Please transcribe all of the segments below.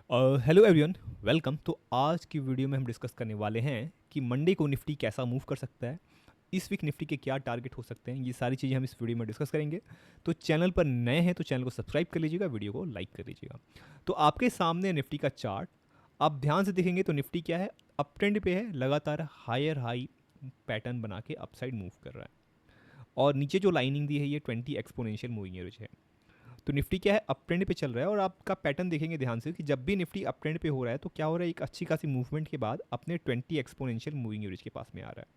Hello everyone, welcome. तो आज की वीडियो में हम डिस्कस करने वाले हैं कि मंडे को निफ्टी कैसा मूव कर सकता है, इस वीक निफ्टी के क्या टारगेट हो सकते हैं। ये सारी चीज़ें हम इस वीडियो में डिस्कस करेंगे। तो चैनल पर नए हैं तो चैनल को सब्सक्राइब कर लीजिएगा, वीडियो को लाइक कर लीजिएगा। तो आपके सामने निफ्टी का चार्ट, आप ध्यान से देखेंगे तो निफ्टी क्या है, अप ट्रेंड पे है, लगातार हायर हाई पैटर्न बना के अपसाइड मूव कर रहा है। और नीचे जो लाइनिंग दी है ये 20 एक्सपोनेंशियल मूविंग एवरेज है। तो निफ्टी क्या है, अप ट्रेंड पे चल रहा है। और आपका पैटर्न देखेंगे ध्यान से कि जब भी निफ्टी अप ट्रेंड पे हो रहा है तो क्या हो रहा है, एक अच्छी खासी मूवमेंट के बाद अपने 20 एक्सपोनेंशियल मूविंग एवरेज के पास में आ रहा है।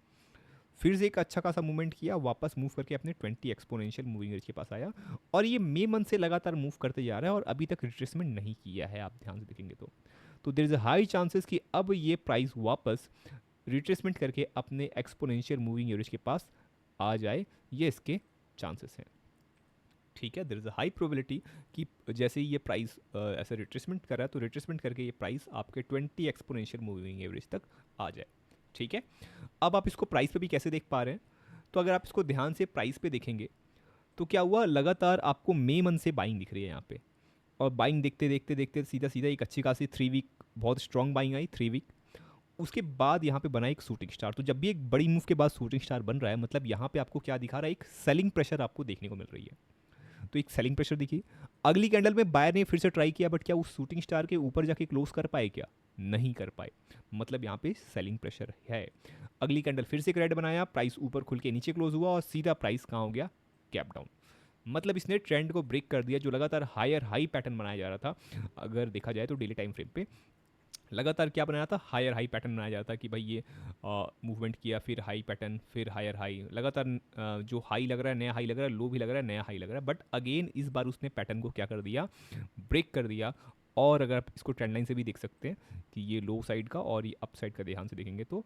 फिर से एक अच्छा खासा मूवमेंट किया, वापस मूव करके अपने 20 एक्सपोनेंशियल मूविंग एवरेज के पास आया। और ये मई मंथ से लगातार मूव करते जा रहा है और अभी तक रिट्रेसमेंट नहीं किया है। आप ध्यान से देखेंगे तो there is a high chances कि अब ये प्राइस वापस रिट्रेसमेंट करके अपने एक्सपोनेंशियल मूविंग एवरेज के पास आ जाए, ये इसके चांसेस हैं। ठीक है, there is a high probability कि जैसे ही ये प्राइस ऐसे रिट्रेसमेंट कर रहा है तो रिट्रेसमेंट करके ये प्राइस आपके 20 एक्सपोनेंशियल मूविंग एवरेज तक आ जाए। ठीक है, अब आप इसको प्राइस पे भी कैसे देख पा रहे हैं, तो अगर आप इसको ध्यान से प्राइस पे देखेंगे तो क्या हुआ, लगातार आपको मई मंथ से बाइंग दिख रही है यहाँ पे। और बाइंग देखते देखते देखते सीधा सीधा एक अच्छी खासी 3 वीक बहुत स्ट्रॉन्ग बाइंग आई, 3 वीक। उसके बाद यहाँ पे बना एक शूटिंग स्टार। तो जब भी एक बड़ी मूव के बाद शूटिंग स्टार बन रहा है, मतलब यहाँ पे आपको क्या दिखा रहा है, एक सेलिंग प्रेशर आपको देखने को मिल रही है। तो एक सेलिंग प्रेशर दिखी। अगली कैंडल में बायर ने फिर से ट्राई किया, बट क्या उस शूटिंग स्टार के ऊपर जाके क्लोज कर पाए, क्या नहीं कर पाए। मतलब यहाँ पे सेलिंग प्रेशर है। अगली कैंडल फिर से एक रेड बनाया, प्राइस ऊपर खुल के नीचे क्लोज हुआ और सीधा प्राइस कहाँ हो गया, गैप डाउन। मतलब इसने ट्रेंड को ब्रेक कर दिया, जो लगातार हायर हाई पैटर्न बनाया जा रहा था। अगर देखा जाए तो डेली टाइम फ्रेम पे लगातार क्या बनाया था, हायर हाई पैटर्न बनाया जाता है कि भाई ये मूवमेंट किया, फिर हाई पैटर्न, फिर हायर हाई, लगातार जो हाई लग रहा है नया हाई लग रहा है, लो भी लग रहा है नया हाई लग रहा है। बट अगेन इस बार उसने पैटर्न को क्या कर दिया, ब्रेक कर दिया। और अगर आप इसको ट्रेंड लाइन से भी देख सकते हैं कि ये लो साइड का और ये अप साइड का ध्यान से देखेंगे तो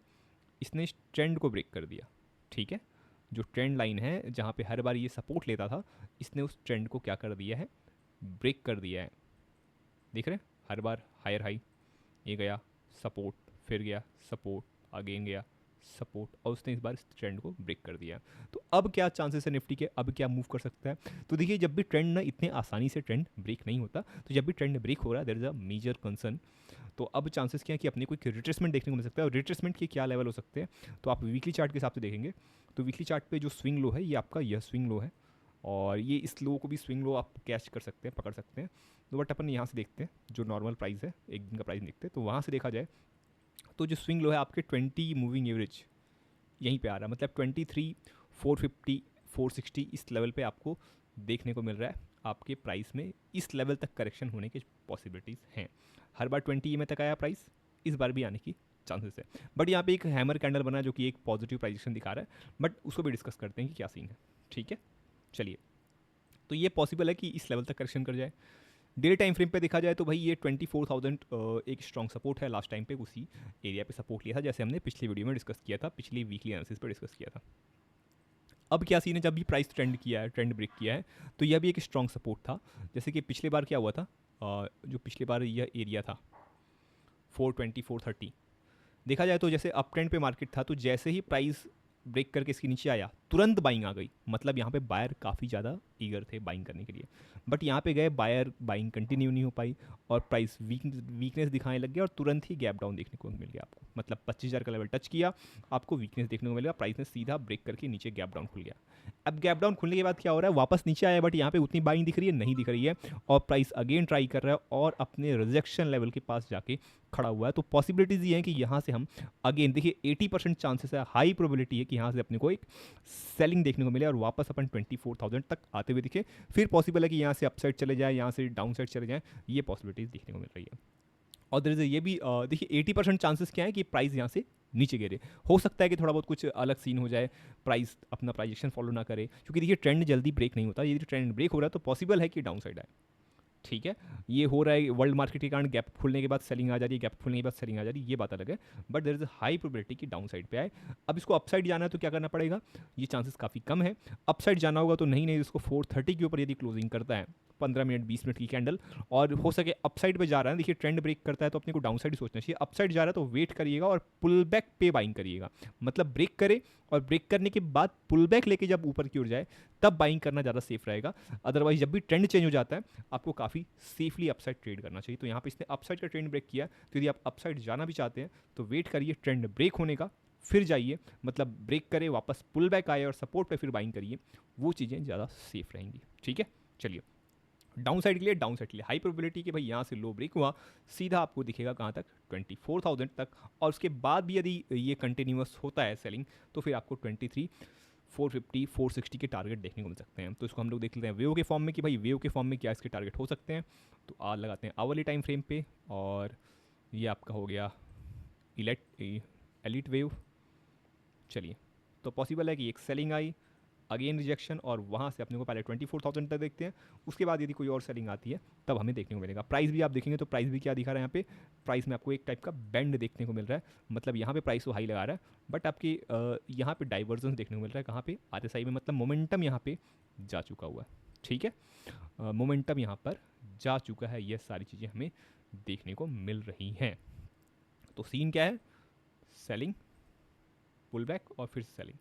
इसने इस ट्रेंड को ब्रेक कर दिया। ठीक है, जो ट्रेंड लाइन है जहाँ पे हर बार ये सपोर्ट लेता था, इसने उस ट्रेंड को क्या कर दिया है, ब्रेक कर दिया है। देख रहे हैं, हर बार हायर हाई, ये गया सपोर्ट, फिर गया सपोर्ट, अगेन गया सपोर्ट, और उसने इस बार इस ट्रेंड को ब्रेक कर दिया। तो अब क्या चांसेस है निफ्टी के, अब क्या मूव कर सकता है। तो देखिए, जब भी ट्रेंड ना इतने आसानी से ट्रेंड ब्रेक नहीं होता, तो जब भी ट्रेंड ब्रेक हो रहा है there is a major concern. तो अब चांसेस क्या है कि अपने को एक रिट्रेसमेंट देखने को मिल सकता है। और रिट्रेसमेंट के क्या लेवल हो सकते हैं, तो आप वीकली चार्ट के हिसाब से देखेंगे तो वीकली चार्ट पे जो स्विंग लो है, ये आपका यह स्विंग लो है। और ये इस लो को भी स्विंग लो आप कैच कर सकते हैं, पकड़ सकते हैं। तो बट अपन यहाँ से देखते हैं, जो नॉर्मल प्राइस है, एक दिन का प्राइस देखते हैं, तो वहाँ से देखा जाए तो जो स्विंग लो है आपके 20 मूविंग एवरेज यहीं पे आ रहा है। मतलब 23 450 460 इस लेवल पे आपको देखने को मिल रहा है। आपके प्राइस में इस लेवल तक करेक्शन होने की पॉसिबिलिटीज़ हैं। हर बार 20 में तक आया प्राइस, इस बार भी आने की चांसेस है। बट यहाँ पे एक हैमर कैंडल बना जो कि एक पॉजिटिव प्राइजेक्शन दिखा रहा है, बट उसको भी डिस्कस करते हैं कि क्या सीन है। ठीक है, चलिए। तो ये पॉसिबल है कि इस लेवल तक करेक्शन कर जाए। डेली टाइम फ्रेम पे देखा जाए तो भाई ये 24,000 एक स्ट्रॉन्ग सपोर्ट है। लास्ट टाइम पे उसी एरिया पे सपोर्ट लिया था, जैसे हमने पिछली वीडियो में डिस्कस किया था, पिछली वीकली एनालिसिस पे डिस्कस किया था। अब क्या सीन है, जब भी प्राइस ट्रेंड किया है, ट्रेंड ब्रेक किया है, तो यह भी एक स्ट्रॉन्ग सपोर्ट था। जैसे कि पिछले बार क्या हुआ था, जो पिछले बार यह एरिया था 420 430, देखा जाए तो जैसे अप ट्रेंड पे मार्केट था, तो जैसे ही प्राइस ब्रेक करके इसके नीचे आया तुरंत बाइंग आ गई। मतलब यहाँ पे बायर काफ़ी ज़्यादा ईगर थे बाइंग करने के लिए। बट यहाँ पे गए बायर, बाइंग कंटिन्यू नहीं हो पाई और प्राइस वीकनेस दिखाने लग गया और तुरंत ही गैप डाउन देखने को मिल गया आपको। मतलब 25,000 का लेवल टच किया, आपको वीकनेस देखने को मिलेगा, प्राइस ने सीधा ब्रेक करके नीचे गैप डाउन खुल गया। अब गैप डाउन खुलने के बाद क्या हो रहा है, वापस नीचे आया, बट यहाँ पे उतनी बाइंग दिख रही है नहीं, दिख रही है। और प्राइस अगेन ट्राई कर रहा है और अपने रिजेक्शन लेवल के पास जाके खड़ा हुआ है। तो पॉसिबिलिटीज़ ये हैं कि यहाँ से हम अगेन देखिए 80% चांसेस है, हाई प्रोबेबिलिटी है कि यहाँ से अपने को एक सेलिंग देखने को मिले और वापस अपन 24,000 तक आते हुए दिखे। फिर पॉसिबल है कि यहाँ से अपसाइड चले जाए, यहाँ से डाउन साइड चले जाए, ये पॉसिबिलिटीज़ देखने को मिल रही है। और दर ये भी देखिए 80% चांसेस क्या है कि प्राइस यहाँ से नीचे गिरे। हो सकता है कि थोड़ा बहुत कुछ अलग सीन हो जाए, प्राइस अपना प्राइजेक्शन फॉलो ना करे, क्योंकि देखिए ट्रेंड जल्दी ब्रेक नहीं होता। यदि ट्रेंड ब्रेक हो रहा है तो पॉसिबल है कि डाउन साइड आए। ठीक है, ये हो रहा है वर्ल्ड मार्केट के कारण, गैप खुलने के बाद सेलिंग आ जा रही है, गैप खुलने के बाद सेलिंग आ जा रही है, ये बात अलग है। But there is a high probability कि डाउन साइड पे आए। अब इसको अपसाइड जाना है तो क्या करना पड़ेगा, ये चांसेस काफ़ी कम है। अपसाइड जाना होगा तो नहीं नहीं इसको 430 के ऊपर यदि क्लोजिंग करता है 15 मिनट 20 मिनट की कैंडल, और हो सके अपसाइड पे जा रहा है, देखिए ट्रेंड ब्रेक करता है तो अपने को डाउन साइड ही सोचना चाहिए। अपसाइड जा रहा है तो वेट करिएगा और पुल बैक पे बाइंग करिएगा, मतलब ब्रेक करे और ब्रेक करने के बाद पुल बैक लेके जब ऊपर की ओर जाए तब बाइंग करना ज़्यादा सेफ रहेगा। अदरवाइज जब भी ट्रेंड चेंज हो जाता है आपको काफ़ी सेफली अपसाइड ट्रेड करना चाहिए। तो यहाँ पे इसने अपसाइड का ट्रेंड ब्रेक किया, तो यदि आप अपसाइड जाना भी चाहते हैं तो वेट करिए ट्रेंड ब्रेक होने का, फिर जाइए, मतलब ब्रेक करे वापस पुल बैक आए और सपोर्ट पे फिर बाइंग करिए, वो चीज़ें ज़्यादा सेफ रहेंगी। ठीक है, चलिए डाउन साइड के लिए, डाउन साइड के लिए हाई प्रोबेबिलिटी कि भाई यहाँ से लो ब्रेक हुआ, सीधा आपको दिखेगा कहाँ तक, 24,000 तक, और उसके बाद भी यदि ये कंटिन्यूअस होता है सेलिंग तो फिर आपको 23,450 460 के टारगेट देखने को मिल सकते हैं। तो इसको हम लोग देख लेते हैं वेव के फॉर्म में कि भाई वेव के फॉर्म में क्या इसके टारगेट हो सकते हैं। तो आज लगाते हैं आवरली टाइम फ्रेम पे, और ये आपका हो गया एलिट वेव। चलिए, तो पॉसिबल है कि एक सेलिंग आई, अगेन रिजेक्शन, और वहाँ से अपने को पहले 24,000 तक देखते हैं, उसके बाद यदि कोई और सेलिंग आती है तब हमें देखने को मिलेगा। प्राइस भी आप देखेंगे तो प्राइस भी क्या दिखा रहा है यहाँ पे, प्राइस में आपको एक टाइप का बैंड देखने को मिल रहा है, मतलब यहाँ पे प्राइस तो हाई लगा रहा है बट आपकी यहाँ पे डाइवर्जेंस देखने को मिल रहा है कहाँ पे, RSI में, मतलब मोमेंटम यहाँ पे जा चुका हुआ है। ठीक है, मोमेंटम यहाँ पर जा चुका है, ये सारी चीज़ें हमें देखने को मिल रही हैं। तो सीन क्या है, सेलिंग, पुल बैक और फिर सेलिंग।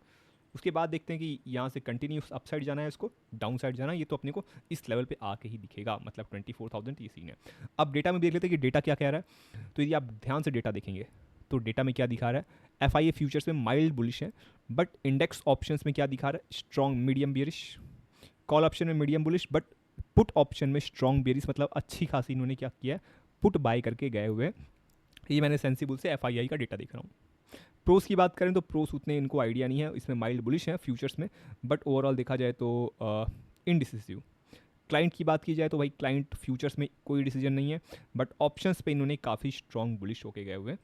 उसके बाद देखते हैं कि यहाँ से कंटिन्यूस अपसाइड जाना है, इसको डाउन साइड जाना है, ये तो अपने को इस लेवल पे आके ही दिखेगा, मतलब 24,000 ये सीन है। अब डेटा में देख लेते हैं कि डेटा क्या कह रहा है। तो यदि आप ध्यान से डेटा देखेंगे तो डेटा में क्या दिखा रहा है, FIA फ्यूचर्स में माइल्ड बुलिश है, बट इंडेक्स ऑप्शंस में क्या दिखा रहा है, strong medium bearish, call option में medium bullish, but put option में स्ट्रॉन्ग बेरिश, मतलब अच्छी खासी इन्होंने क्या किया है, पुट बाय करके गए हुए। ये मैंने सेंसिबल से FII का डेटा देख रहा हूँ। प्रोस की बात करें तो प्रोस उतने इनको आइडिया नहीं है, इसमें माइल्ड बुलिश है फ्यूचर्स में, बट ओवरऑल देखा जाए तो इनडिसिसिव। क्लाइंट की बात की जाए तो भाई क्लाइंट फ्यूचर्स में कोई डिसीजन नहीं है, बट ऑप्शंस पे इन्होंने काफ़ी स्ट्रॉन्ग बुलिश होके गए हुए हैं,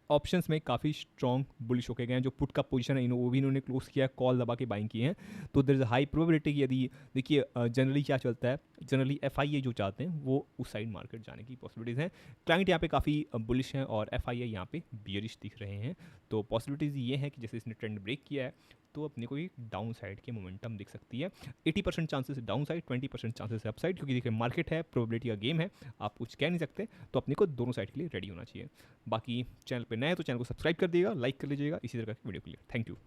ऑप्शंस में काफ़ी स्ट्रॉन्ग बुलिश होके गए हैं। जो पुट का पोजीशन है वो भी इन्होंने क्लोज किया है, कॉल दबा के बाइंग किए हैं। तो देयर इज़ हाई प्रोबेबिलिटी कि यदि देखिए जनरली क्या चलता है, जनरली FIA जो चाहते हैं वो उस साइड मार्केट जाने की पॉसिबिलिटीज़ हैं। क्लाइंट यहाँ पे काफ़ी बुलिश हैं और FIA यहाँ पे बियरिश दिख रहे हैं। तो पॉसिबिलिटीज़ ये हैं कि जैसे इसने ट्रेंड ब्रेक किया है तो अपने को एक डाउन साइड की मोमेंटम दिख सकती है। 80% चांसेस है डाउन साइड, 20% चांसेस है अप साइड, क्योंकि देखिए मार्केट है, प्रोबेबिलिटी का गेम है, आप कुछ कह नहीं सकते, तो अपने को दोनों साइड के लिए रेडी होना चाहिए। बाकी चैनल पे नए हैं तो चैनल को सब्सक्राइब कर दिएगा, लाइक कर लीजिएगा इसी तरह की वीडियो के लिए। Thank you.